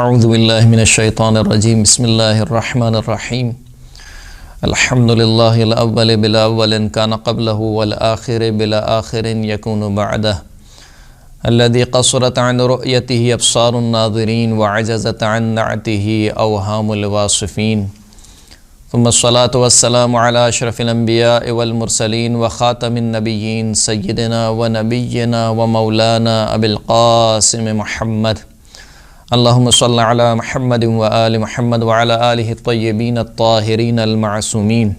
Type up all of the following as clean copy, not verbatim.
اعوذ باللہ من الشیطان الرجیم بسم اللہ الرحمن الرحیم الحمد للہ الاول بالاول کان قبلہ والآخر بالآخر یکون بعدہ الذي قصرت عن رؤيته ابصار الناظرين وعجزت عن نعته اوهام الواصفين ثم الصلاة والسلام على اشرف الانبیاء والمرسلین وخاتم النبیین سیدنا ونبینا ومولانا ابی القاسم محمد اللہم صل علی محمد وآل محمد وعلى آلہ الطیبین الطاہرین المعصومین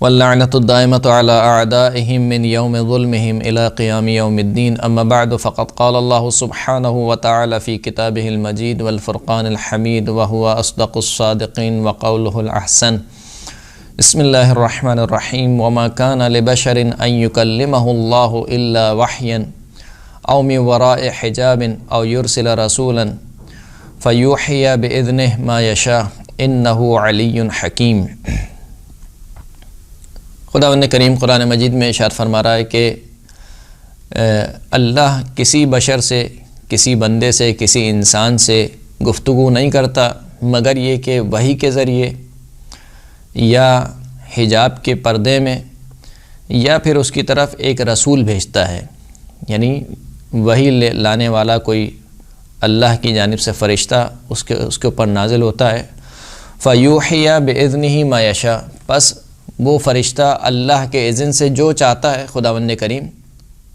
واللعنة الدائمة على أعدائهم من يوم ظلمهم إلى قيام يوم الدين أما بعد فقد قال الله سبحانه وتعالى في كتابه المجيد والفرقان الحميد وهو أصدق الصادقين وقوله الأحسن بسم الله الرحمن الرحيم وما كان لبشر أن يكلمه الله إلا وحيا أو من وراء حجاب أو يرسل رسولا فيوحي بإذنه ما يشاء إنه علي حكيم۔ خداوند کریم قرآن مجید میں ارشاد فرما رہا ہے کہ اللہ کسی بشر سے، کسی بندے سے، کسی انسان سے گفتگو نہیں کرتا مگر یہ کہ وحی کے ذریعے یا حجاب کے پردے میں یا پھر اس کی طرف ایک رسول بھیجتا ہے، یعنی وحی لانے والا کوئی اللہ کی جانب سے فرشتہ اس کے اوپر نازل ہوتا ہے۔ فَيُوحِيَ بِإِذْنِهِ مَا يَشَاءُ، پس وہ فرشتہ اللہ کے اذن سے جو چاہتا ہے خداوند کریم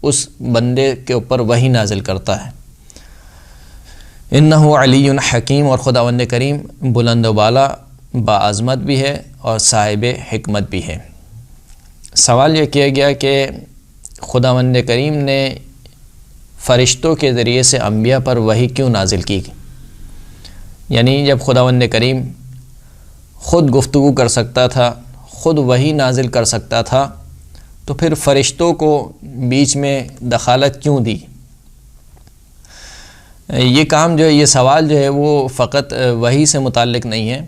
اس بندے کے اوپر وحی نازل کرتا ہے۔ انہ علی حکیم، اور خداوند کریم بلند و بالا باعظمت بھی ہے اور صاحب حکمت بھی ہے۔ سوال یہ کیا گیا کہ خداوند کریم نے فرشتوں کے ذریعے سے انبیاء پر وحی کیوں نازل کی؟ یعنی جب خداوند کریم خود گفتگو کر سکتا تھا، خود وحی نازل کر سکتا تھا، تو پھر فرشتوں کو بیچ میں دخالت کیوں دی؟ یہ کام جو ہے، یہ سوال جو ہے وہ فقط وحی سے متعلق نہیں ہے،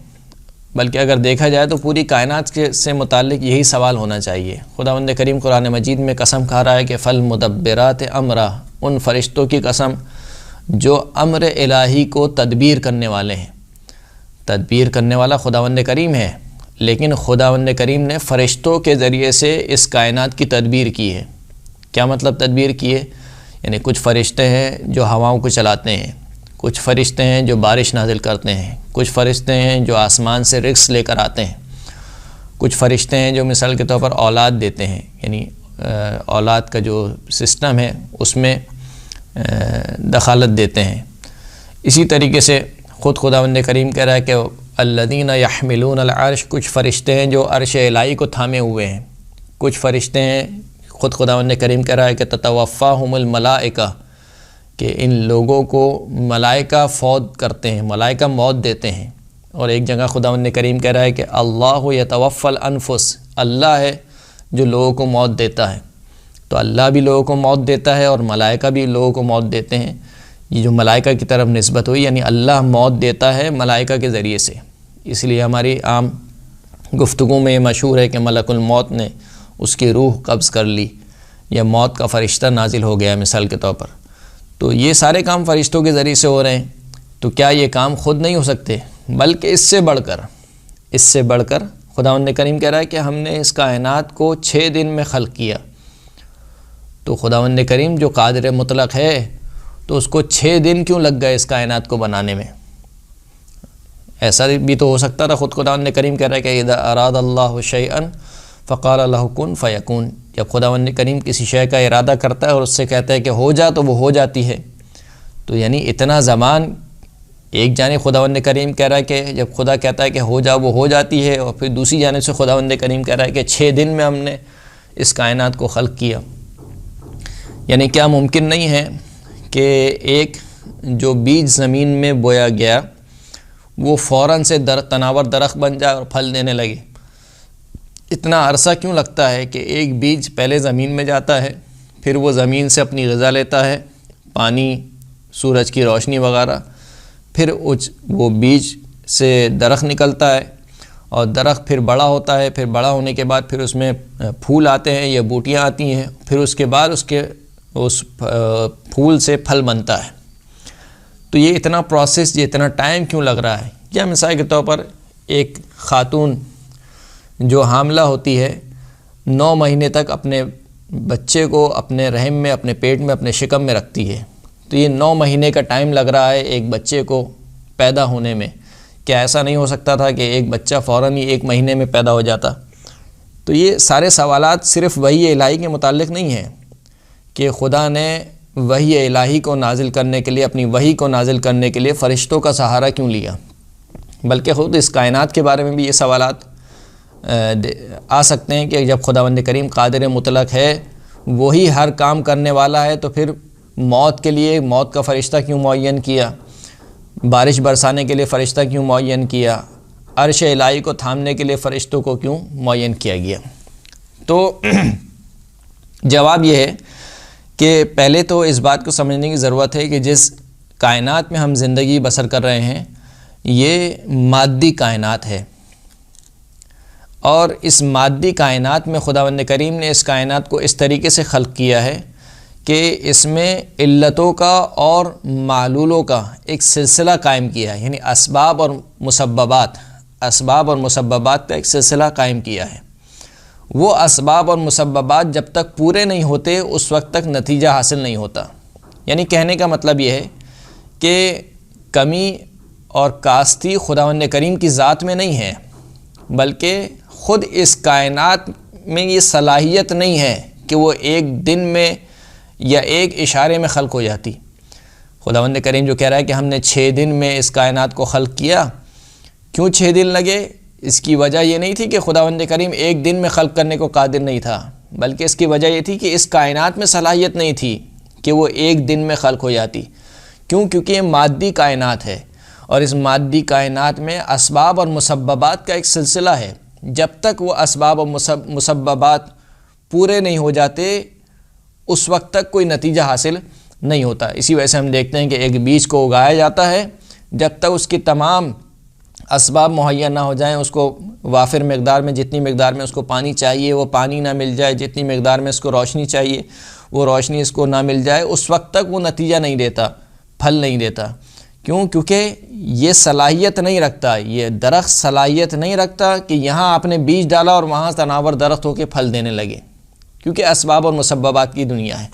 بلکہ اگر دیکھا جائے تو پوری کائنات سے متعلق یہی سوال ہونا چاہیے۔ خداوند کریم قرآن مجید میں قسم کھا رہا ہے کہ فالمدبرات امرا، ان فرشتوں کی قسم جو امر الہی کو تدبیر کرنے والے ہیں۔ تدبیر کرنے والا خداوند کریم ہے، لیکن خداوند کریم نے فرشتوں کے ذریعے سے اس کائنات کی تدبیر کی ہے۔ کیا مطلب تدبیر کی ہے؟ یعنی کچھ فرشتے ہیں جو ہواؤں کو چلاتے ہیں، کچھ فرشتے ہیں جو بارش نازل کرتے ہیں، کچھ فرشتے ہیں جو آسمان سے رزق لے کر آتے ہیں، کچھ فرشتے ہیں جو مثال کے طور پر اولاد دیتے ہیں، یعنی اولاد کا جو سسٹم ہے اس میں دخالت دیتے ہیں۔ اسی طریقے سے خود خداوند کریم کہہ رہا ہے کہ الذین یحملون العرش، کچھ فرشتے ہیں جو عرش الہی کو تھامے ہوئے ہیں، کچھ فرشتے ہیں خود خداوند کریم کہہ رہا ہے کہ تتوفاہم الملائکہ، کہ ان لوگوں کو ملائکہ فوت کرتے ہیں، ملائکہ موت دیتے ہیں۔ اور ایک جگہ خداوند کریم کہہ رہا ہے کہ اللہ یتوفی الانفس، اللہ ہے جو لوگوں کو موت دیتا ہے۔ تو اللہ بھی لوگوں کو موت دیتا ہے اور ملائکہ بھی لوگوں کو موت دیتے ہیں۔ یہ جو ملائکہ کی طرف نسبت ہوئی، یعنی اللہ موت دیتا ہے ملائکہ کے ذریعے سے۔ اس لیے ہماری عام گفتگو میں یہ مشہور ہے کہ ملک الموت نے اس کی روح قبض کر لی، یا موت کا فرشتہ نازل ہو گیا مثال کے طور پر۔ تو یہ سارے کام فرشتوں کے ذریعے سے ہو رہے ہیں، تو کیا یہ کام خود نہیں ہو سکتے؟ بلکہ اس سے بڑھ کر خداوند کریم کہہ رہا ہے کہ ہم نے اس کائنات کو 6 دن میں خلق کیا۔ تو خداوند کریم جو قادر مطلق ہے، تو اس کو 6 دن کیوں لگ گئے اس کائنات کو بنانے میں؟ ایسا بھی تو ہو سکتا تھا، خود خداوند کریم کہہ رہا ہے کہ اذا اراد اللہ شیئا فقال له کن فیکون، جب خداوند کریم کسی شے کا ارادہ کرتا ہے اور اس سے کہتا ہے کہ ہو جا، تو وہ ہو جاتی ہے۔ تو یعنی اتنا زمان، ایک جانب خداوند کریم کہہ رہا ہے کہ جب خدا کہتا ہے کہ ہو جا، وہ ہو جاتی ہے، اور پھر دوسری جانب سے خداوند کریم کہہ رہا ہے کہ 6 دن میں ہم نے اس کائنات کو خلق کیا۔ یعنی کیا ممکن نہیں ہے کہ ایک جو بیج زمین میں بویا گیا وہ فوراً سے تناور درخت بن جائے اور پھل دینے لگے؟ اتنا عرصہ کیوں لگتا ہے کہ ایک بیج پہلے زمین میں جاتا ہے، پھر وہ زمین سے اپنی غذا لیتا ہے، پانی، سورج کی روشنی وغیرہ، پھر وہ بیج سے درخت نکلتا ہے، اور درخت پھر بڑا ہوتا ہے، پھر بڑا ہونے کے بعد پھر اس میں پھول آتے ہیں یا بوٹیاں آتی ہیں، پھر اس کے بعد اس پھول سے پھل بنتا ہے۔ تو یہ اتنا پروسیس، یہ اتنا ٹائم کیوں لگ رہا ہے؟ یا مثال کے طور پر ایک خاتون جو حاملہ ہوتی ہے 9 مہینے تک اپنے بچے کو اپنے رحم میں، اپنے پیٹ میں، اپنے شکم میں رکھتی ہے، تو یہ 9 مہینے کا ٹائم لگ رہا ہے ایک بچے کو پیدا ہونے میں. کیا ایسا نہیں ہو سکتا تھا کہ ایک بچہ فوراً ہی 1 مہینے میں پیدا ہو جاتا؟ تو یہ سارے سوالات صرف وحی الہی کے متعلق نہیں ہیں کہ خدا نے وحی الہی کو نازل کرنے کے لیے، اپنی وحی کو نازل کرنے کے لیے فرشتوں کا سہارا کیوں لیا، بلکہ خود اس کائنات کے بارے میں بھی یہ سوالات آ سکتے ہیں کہ جب خداوند کریم قادر مطلق ہے، وہی ہر کام کرنے والا ہے، تو پھر موت کے لیے موت کا فرشتہ کیوں معین کیا؟ بارش برسانے کے لیے فرشتہ کیوں معین کیا؟ عرش الہی کو تھامنے کے لیے فرشتوں کو کیوں معین کیا گیا؟ تو جواب یہ ہے کہ پہلے تو اس بات کو سمجھنے کی ضرورت ہے کہ جس کائنات میں ہم زندگی بسر کر رہے ہیں یہ مادی کائنات ہے، اور اس مادی کائنات میں خداوند کریم نے اس کائنات کو اس طریقے سے خلق کیا ہے کہ اس میں علتوں کا اور معلولوں کا ایک سلسلہ قائم کیا ہے، یعنی اسباب اور مسببات کا ایک سلسلہ قائم کیا ہے. وہ اسباب اور مسببات جب تک پورے نہیں ہوتے اس وقت تک نتیجہ حاصل نہیں ہوتا. یعنی کہنے کا مطلب یہ ہے کہ کمی اور کاستی خداوند کریم کی ذات میں نہیں ہے، بلکہ خود اس کائنات میں یہ صلاحیت نہیں ہے کہ وہ ایک دن میں یا ایک اشارے میں خلق ہو جاتی. خداوند کریم جو کہہ رہا ہے کہ ہم نے 6 دن میں اس کائنات کو خلق کیا، کیوں 6 دن لگے؟ اس کی وجہ یہ نہیں تھی کہ خداوند کریم ایک دن میں خلق کرنے کو قادر نہیں تھا، بلکہ اس کی وجہ یہ تھی کہ اس کائنات میں صلاحیت نہیں تھی کہ وہ ایک دن میں خلق ہو جاتی. کیوں؟ کیونکہ یہ مادی کائنات ہے، اور اس مادی کائنات میں اسباب اور مسببات کا ایک سلسلہ ہے. جب تک وہ اسباب اور مسببات پورے نہیں ہو جاتے اس وقت تک کوئی نتیجہ حاصل نہیں ہوتا. اسی وجہ سے ہم دیکھتے ہیں کہ ایک بیج کو اگایا جاتا ہے، جب تک اس کی تمام اسباب مہیا نہ ہو جائیں، اس کو وافر مقدار میں، جتنی مقدار میں اس کو پانی چاہیے وہ پانی نہ مل جائے، جتنی مقدار میں اس کو روشنی چاہیے وہ روشنی اس کو نہ مل جائے، اس وقت تک وہ نتیجہ نہیں دیتا، پھل نہیں دیتا. کیوں؟ کیونکہ یہ صلاحیت نہیں رکھتا، یہ درخت صلاحیت نہیں رکھتا کہ یہاں آپ نے بیج ڈالا اور وہاں تناور درخت ہو کے پھل دینے لگے، کیونکہ اسباب اور مسببات کی دنیا ہے.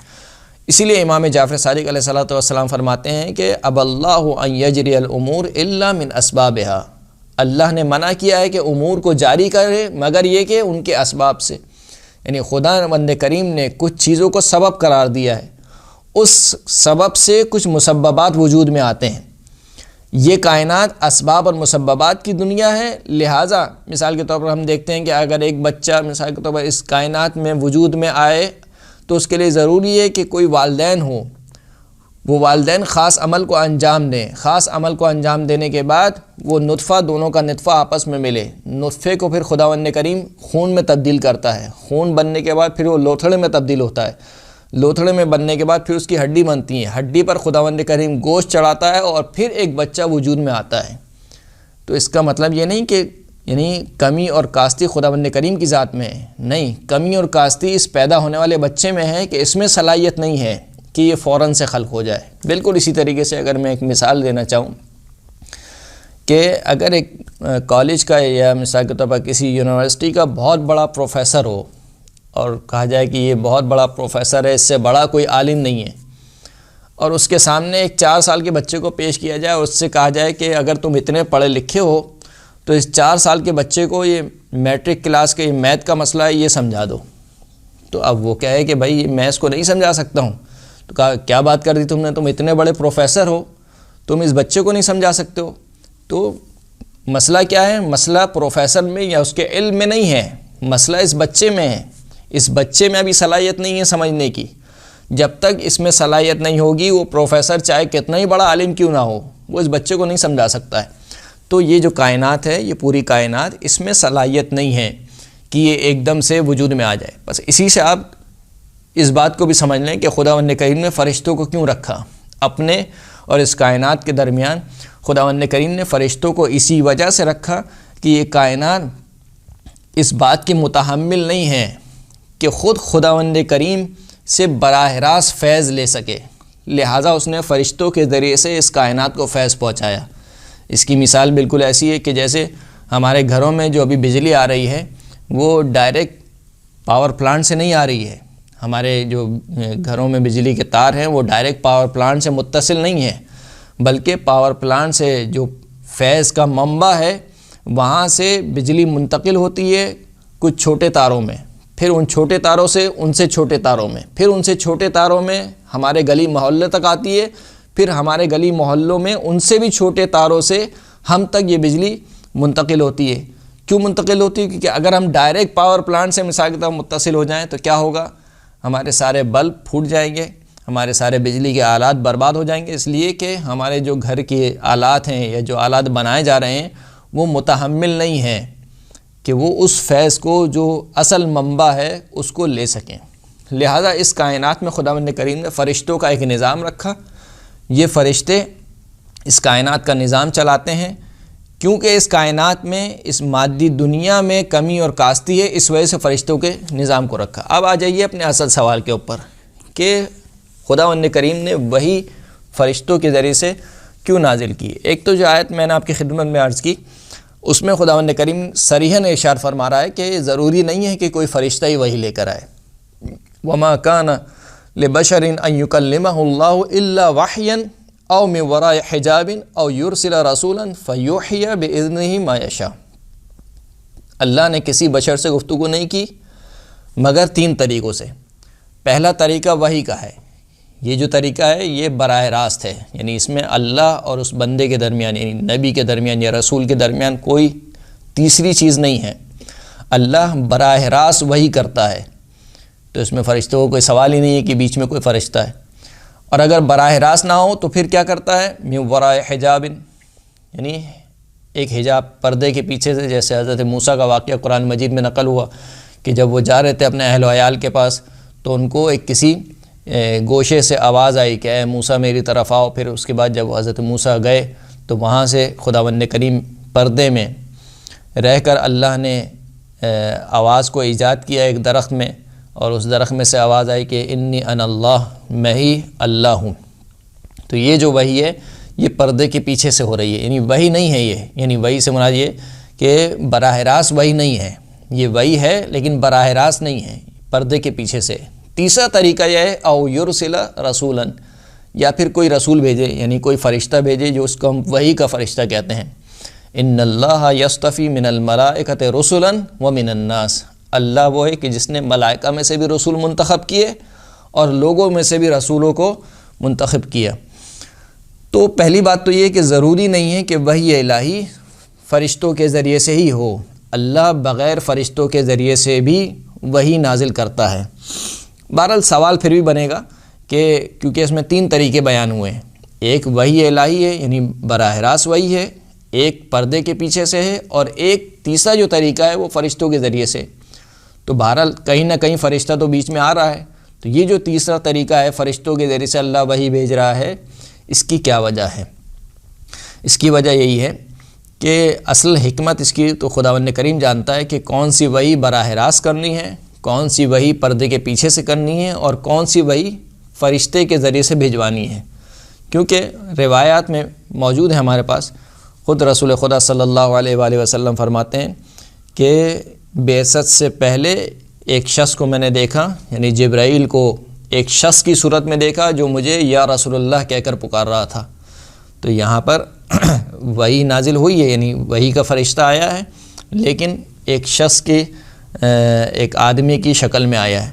اسی لیے امام جعفر صادق علیہ السلام فرماتے ہیں کہ اب اللہ ان یجری الامور الا من اسبابها، اللہ نے منع کیا ہے کہ امور کو جاری کرے مگر یہ کہ ان کے اسباب سے. یعنی خدا بند کریم نے کچھ چیزوں کو سبب قرار دیا ہے، اس سبب سے کچھ مسببات وجود میں آتے ہیں. یہ کائنات اسباب اور مسببات کی دنیا ہے، لہٰذا مثال کے طور پر ہم دیکھتے ہیں کہ اگر ایک بچہ مثال کے طور پر اس کائنات میں وجود میں آئے تو اس کے لیے ضروری ہے کہ کوئی والدین ہوں، وہ والدین خاص عمل کو انجام دیں. خاص عمل کو انجام دینے کے بعد وہ نطفہ، دونوں کا نطفہ آپس میں ملے، نطفے کو پھر خداوند کریم خون میں تبدیل کرتا ہے، خون بننے کے بعد پھر وہ لوتھڑے میں تبدیل ہوتا ہے، لوتھڑے میں بننے کے بعد پھر اس کی ہڈی بنتی ہے، ہڈی پر خداوند کریم گوشت چڑھاتا ہے اور پھر ایک بچہ وجود میں آتا ہے. تو اس کا مطلب یہ نہیں کہ یعنی کمی اور کاستی خداوند کریم کی ذات میں ہے، نہیں، کمی اور کاستی اس پیدا ہونے والے بچے میں ہے کہ اس میں صلاحیت نہیں ہے کہ یہ فوراً سے خلق ہو جائے. بالکل اسی طریقے سے اگر میں ایک مثال دینا چاہوں کہ اگر ایک کالج کا یا مثال کے طور پر کسی یونیورسٹی کا بہت بڑا پروفیسر ہو اور کہا جائے کہ یہ بہت بڑا پروفیسر ہے، اس سے بڑا کوئی عالم نہیں ہے، اور اس کے سامنے ایک 4 سال کے بچے کو پیش کیا جائے اور اس سے کہا جائے کہ اگر تم اتنے پڑھے لکھے ہو تو اس 4 سال کے بچے کو یہ میٹرک کلاس کے یہ میتھ کا مسئلہ ہے یہ سمجھا دو. تو اب وہ کہے کہ بھائی میں اس کو نہیں سمجھا سکتا ہوں. تو کہا کیا بات کر دی تم نے، تم اتنے بڑے پروفیسر ہو، تم اس بچے کو نہیں سمجھا سکتے ہو. تو مسئلہ کیا ہے؟ مسئلہ پروفیسر میں یا اس کے علم میں نہیں ہے، مسئلہ اس بچے میں ہے. اس بچے میں ابھی صلاحیت نہیں ہے سمجھنے کی. جب تک اس میں صلاحیت نہیں ہوگی وہ پروفیسر چاہے کتنا ہی بڑا عالم کیوں نہ ہو وہ اس بچے کو نہیں سمجھا سکتا ہے. تو یہ جو کائنات ہے، یہ پوری کائنات، اس میں صلاحیت نہیں ہے کہ یہ ایک دم سے وجود میں آ جائے. بس اسی سے آپ اس بات کو بھی سمجھ لیں کہ خداوند کریم نے فرشتوں کو کیوں رکھا اپنے اور اس کائنات کے درمیان. خداوند کریم نے فرشتوں کو اسی وجہ سے رکھا کہ یہ کائنات اس بات کی متحمل نہیں ہے کہ خود خداوند کریم سے براہ راست فیض لے سکے، لہٰذا اس نے فرشتوں کے ذریعے سے اس کائنات کو فیض پہنچایا۔ اس کی مثال بالکل ایسی ہے کہ جیسے ہمارے گھروں میں جو ابھی بجلی آ رہی ہے وہ ڈائریکٹ پاور پلانٹ سے نہیں آ رہی ہے۔ ہمارے جو گھروں میں بجلی کے تار ہیں وہ ڈائریکٹ پاور پلانٹ سے متصل نہیں ہے، بلکہ پاور پلانٹ سے جو فیض کا منبع ہے وہاں سے بجلی منتقل ہوتی ہے کچھ چھوٹے تاروں میں، پھر ان چھوٹے تاروں سے ان سے چھوٹے تاروں میں، پھر ان سے چھوٹے تاروں میں ہمارے گلی محلے تک آتی ہے، پھر ہمارے گلی محلوں میں ان سے بھی چھوٹے تاروں سے ہم تک یہ بجلی منتقل ہوتی ہے۔ کیوں منتقل ہوتی ہے؟ کیونکہ اگر ہم ڈائریکٹ پاور پلانٹ سے مثال کے طور پر متصل ہو جائیں تو کیا ہوگا؟ ہمارے سارے بلب پھوٹ جائیں گے، ہمارے سارے بجلی کے آلات برباد ہو جائیں گے، اس لیے کہ ہمارے جو گھر کے آلات ہیں یا جو آلات بنائے جا رہے ہیں وہ متحمل نہیں ہیں کہ وہ اس فیض کو جو اصل منبع ہے اس کو لے سکیں۔ لہٰذا اس کائنات میں خداوند کریم نے فرشتوں کا ایک نظام رکھا۔ یہ فرشتے اس کائنات کا نظام چلاتے ہیں، کیونکہ اس کائنات میں اس مادی دنیا میں کمی اور کاستی ہے، اس وجہ سے فرشتوں کے نظام کو رکھا۔ اب آ جائیے اپنے اصل سوال کے اوپر کہ خداوند کریم نے وحی فرشتوں کے ذریعے سے کیوں نازل کی۔ ایک تو جو آیت میں نے آپ کی خدمت میں عرض کی اس میں خداوند کریم صریحاً ارشاد فرما رہا ہے کہ ضروری نہیں ہے کہ کوئی فرشتہ ہی وحی لے کر آئے۔ وَمَا كَانَ لِبَشَرٍ أَن يُكَلِّمَهُ اللَّهُ إِلَّا وَحْيًا أَوْ مِن وَرَاءِ حِجَابٍ أَوْ يُرْسِلَ رَسُولًا فَيُوحِيَ بِإِذْنِهِ مَا يَشَاءُ۔ اللہ نے کسی بشر سے گفتگو نہیں کی مگر تین طریقوں سے۔ پہلا طریقہ وحی کا ہے، یہ جو طریقہ ہے یہ براہ راست ہے، یعنی اس میں اللہ اور اس بندے کے درمیان یعنی نبی کے درمیان یا رسول کے درمیان کوئی تیسری چیز نہیں ہے، اللہ براہ راست وحی کرتا ہے، تو اس میں فرشتوں کو کوئی سوال ہی نہیں ہے کہ بیچ میں کوئی فرشتہ ہے۔ اور اگر براہ راست نہ ہو تو پھر کیا کرتا ہے؟ من وراء حجاب، یعنی ایک حجاب پردے کے پیچھے سے، جیسے حضرت موسیٰ کا واقعہ قرآن مجید میں نقل ہوا کہ جب وہ جا رہے تھے اپنے اہل و عیال کے پاس تو ان کو ایک کسی گوشے سے آواز آئی کہ اے موسیٰ میری طرف آؤ۔ پھر اس کے بعد جب حضرت موسیٰ گئے تو وہاں سے خداوند کریم پردے میں رہ کر اللہ نے آواز کو ایجاد کیا ایک درخت میں، اور اس درخت میں سے آواز آئی کہ انی انا اللہ، میں ہی اللہ ہوں۔ تو یہ جو وحی ہے یہ پردے کے پیچھے سے ہو رہی ہے، یعنی وحی نہیں ہے یہ، یعنی وحی سے مراد یہ کہ براہ راست وحی نہیں ہے، یہ وحی ہے لیکن براہ راست نہیں ہے، پردے کے پیچھے سے۔ تیسرا طریقہ یہ ہے او یرسل رسولا، یا پھر کوئی رسول بھیجے، یعنی کوئی فرشتہ بھیجے جو اس کو ہم وحی کا فرشتہ کہتے ہیں۔ ان اللہ یصطفی من الملائکۃ رسلا ومن الناس، اللہ وہ ہے کہ جس نے ملائکہ میں سے بھی رسول منتخب کیے اور لوگوں میں سے بھی رسولوں کو منتخب کیا۔ تو پہلی بات تو یہ کہ ضروری نہیں ہے کہ وحی الہی فرشتوں کے ذریعے سے ہی ہو، اللہ بغیر فرشتوں کے ذریعے سے بھی وحی نازل کرتا ہے۔ بہرحال سوال پھر بھی بنے گا کہ کیونکہ اس میں تین طریقے بیان ہوئے ہیں، ایک وحی الہی ہے یعنی براہ راست وحی ہے، ایک پردے کے پیچھے سے ہے، اور ایک تیسرا جو طریقہ ہے وہ فرشتوں کے ذریعے سے۔ تو بہرحال کہیں نہ کہیں فرشتہ تو بیچ میں آ رہا ہے، تو یہ جو تیسرا طریقہ ہے فرشتوں کے ذریعے سے اللہ وحی بھیج رہا ہے، اس کی کیا وجہ ہے؟ اس کی وجہ یہی ہے کہ اصل حکمت اس کی تو خداوند کریم جانتا ہے کہ کون سی وحی براہ راست کرنی ہے، کون سی وحی پردے کے پیچھے سے کرنی ہے، اور کون سی وحی فرشتے کے ذریعے سے بھجوانی ہے۔ کیونکہ روایات میں موجود ہے ہمارے پاس، خود رسول خدا صلی اللہ علیہ وآلہ وسلم فرماتے ہیں کہ بعثت سے پہلے ایک شخص کو میں نے دیکھا، یعنی جبرائیل کو ایک شخص کی صورت میں دیکھا جو مجھے یا رسول اللہ کہہ کر پکار رہا تھا۔ تو یہاں پر وحی نازل ہوئی ہے، یعنی وحی کا فرشتہ آیا ہے، لیکن ایک شخص کی ایک آدمی کی شکل میں آیا ہے۔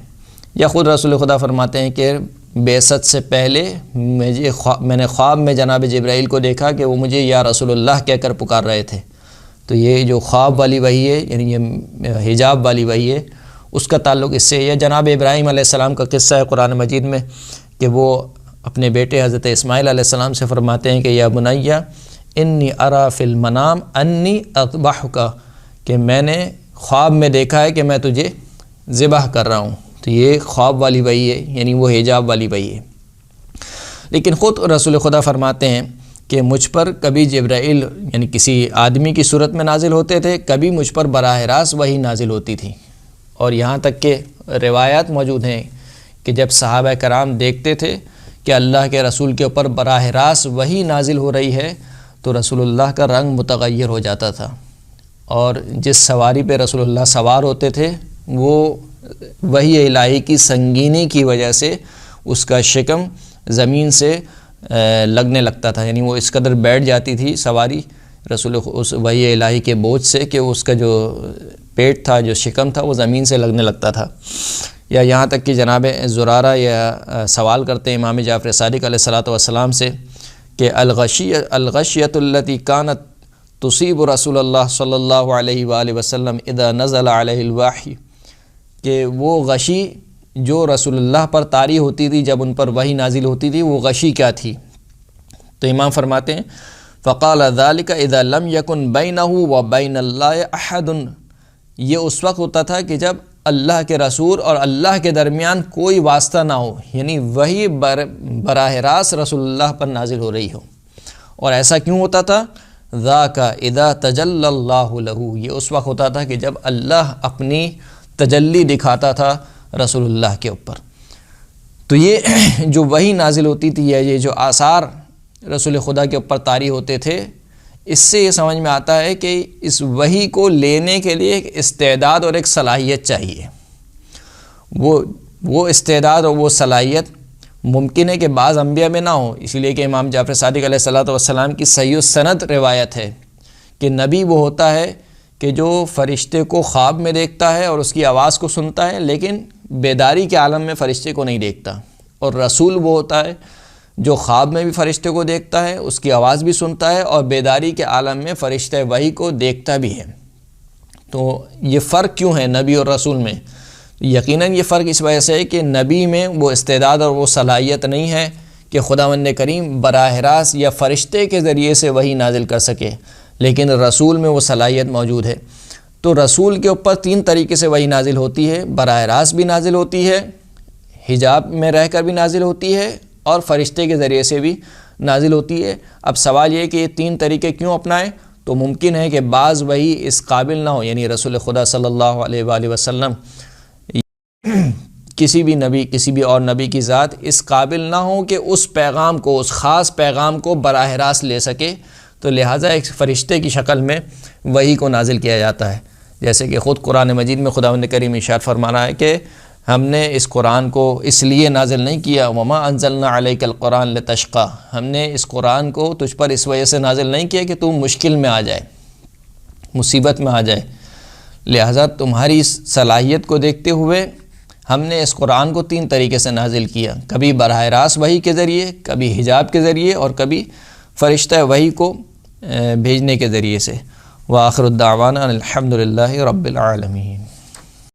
یا خود رسول خدا فرماتے ہیں کہ بعثت سے پہلے میں نے خواب میں جناب جبرائیل کو دیکھا کہ وہ مجھے یا رسول اللہ کہہ کر پکار رہے تھے۔ تو یہ جو خواب والی وحی ہے، یعنی یہ حجاب والی وحی ہے، اس کا تعلق اس سے۔ یا جناب ابراہیم علیہ السلام کا قصہ ہے قرآن مجید میں کہ وہ اپنے بیٹے حضرت اسماعیل علیہ السلام سے فرماتے ہیں کہ یا بنیہ انی ارا فی المنام انی اذبحک، کہ میں نے خواب میں دیکھا ہے کہ میں تجھے ذبح کر رہا ہوں۔ تو یہ خواب والی وحی ہے، یعنی وہ حجاب والی وحی ہے۔ لیکن خود رسول خدا فرماتے ہیں کہ مجھ پر کبھی جبرائیل یعنی کسی آدمی کی صورت میں نازل ہوتے تھے، کبھی مجھ پر براہ راست وحی نازل ہوتی تھی۔ اور یہاں تک کہ روایات موجود ہیں کہ جب صحابہ کرام دیکھتے تھے کہ اللہ کے رسول کے اوپر براہ راست وحی نازل ہو رہی ہے تو رسول اللہ کا رنگ متغیر ہو جاتا تھا، اور جس سواری پہ رسول اللہ سوار ہوتے تھے وہ وحی الہی کی سنگینی کی وجہ سے اس کا شکم زمین سے لگنے لگتا تھا، یعنی وہ اس قدر بیٹھ جاتی تھی سواری رسول اس وحی الہی کے بوجھ سے کہ اس کا جو پیٹ تھا، جو شکم تھا، وہ زمین سے لگنے لگتا تھا۔ یا یہاں تک کہ جناب زرارہ یا سوال کرتے ہیں امام جعفر صادق علیہ الصلوۃ والسلام سے کہ الغشیۃ التی کانت تصیب رسول اللہ صلی اللہ علیہ وآلہ وسلم اذا نزل علیہ الوحی، کہ وہ غشی جو رسول اللہ پر طاری ہوتی تھی جب ان پر وحی نازل ہوتی تھی، وہ غشی کیا تھی؟ تو امام فرماتے ہیں فقال ذلك اذا لم يكن بينه وبين الله احد، یہ اس وقت ہوتا تھا کہ جب اللہ کے رسول اور اللہ کے درمیان کوئی واسطہ نہ ہو، یعنی وحی براہ راست رسول اللہ پر نازل ہو رہی ہو۔ اور ایسا کیوں ہوتا تھا؟ ذاک اذا تجلی اللہ لہ، یہ اس وقت ہوتا تھا کہ جب اللہ اپنی تجلی دکھاتا تھا رسول اللہ کے اوپر۔ تو یہ جو وحی نازل ہوتی تھی، یہ جو آثار رسول خدا کے اوپر طاری ہوتے تھے، اس سے یہ سمجھ میں آتا ہے کہ اس وحی کو لینے کے لیے ایک استعداد اور ایک صلاحیت چاہیے۔ وہ استعداد اور وہ صلاحیت ممکن ہے کہ بعض انبیاء میں نہ ہو، اسی لیے کہ امام جعفر صادق علیہ الصلوۃ والسلام کی صحیح السند روایت ہے کہ نبی وہ ہوتا ہے کہ جو فرشتے کو خواب میں دیکھتا ہے اور اس کی آواز کو سنتا ہے، لیکن بیداری کے عالم میں فرشتے کو نہیں دیکھتا، اور رسول وہ ہوتا ہے جو خواب میں بھی فرشتے کو دیکھتا ہے، اس کی آواز بھی سنتا ہے، اور بیداری کے عالم میں فرشتہ وحی کو دیکھتا بھی ہے۔ تو یہ فرق کیوں ہے نبی اور رسول میں؟ یقیناً یہ فرق اس وجہ سے ہے کہ نبی میں وہ استعداد اور وہ صلاحیت نہیں ہے کہ خداوند کریم براہ راست یا فرشتے کے ذریعے سے وحی نازل کر سکے، لیکن رسول میں وہ صلاحیت موجود ہے۔ تو رسول کے اوپر تین طریقے سے وحی نازل ہوتی ہے، براہ راست بھی نازل ہوتی ہے، حجاب میں رہ کر بھی نازل ہوتی ہے، اور فرشتے کے ذریعے سے بھی نازل ہوتی ہے۔ اب سوال یہ کہ یہ تین طریقے کیوں اپنائیں؟ تو ممکن ہے کہ بعض وحی اس قابل نہ ہو، یعنی رسول خدا صلی اللہ علیہ وآلہ وسلم کسی بھی نبی، کسی بھی اور نبی کی ذات اس قابل نہ ہو کہ اس پیغام کو، اس خاص پیغام کو براہ راست لے سکے، تو لہٰذا ایک فرشتے کی شکل میں وحی کو نازل کیا جاتا ہے۔ جیسے کہ خود قرآن مجید میں خداوند کریم ارشاد فرمانا ہے کہ ہم نے اس قرآن کو اس لیے نازل نہیں کیا، وما انزلنا علیک القرآن لتشقی، ہم نے اس قرآن کو تجھ پر اس وجہ سے نازل نہیں کیا کہ تم مشکل میں آ جائے، مصیبت میں آ جائے، لہٰذا تمہاری اس صلاحیت کو دیکھتے ہوئے ہم نے اس قرآن کو تین طریقے سے نازل کیا، کبھی براہ راست وحی کے ذریعے، کبھی حجاب کے ذریعے، اور کبھی فرشتہ وحی کو بھیجنے کے ذریعے سے۔ وآخر الدعوانا الحمد للہ رب العالمین۔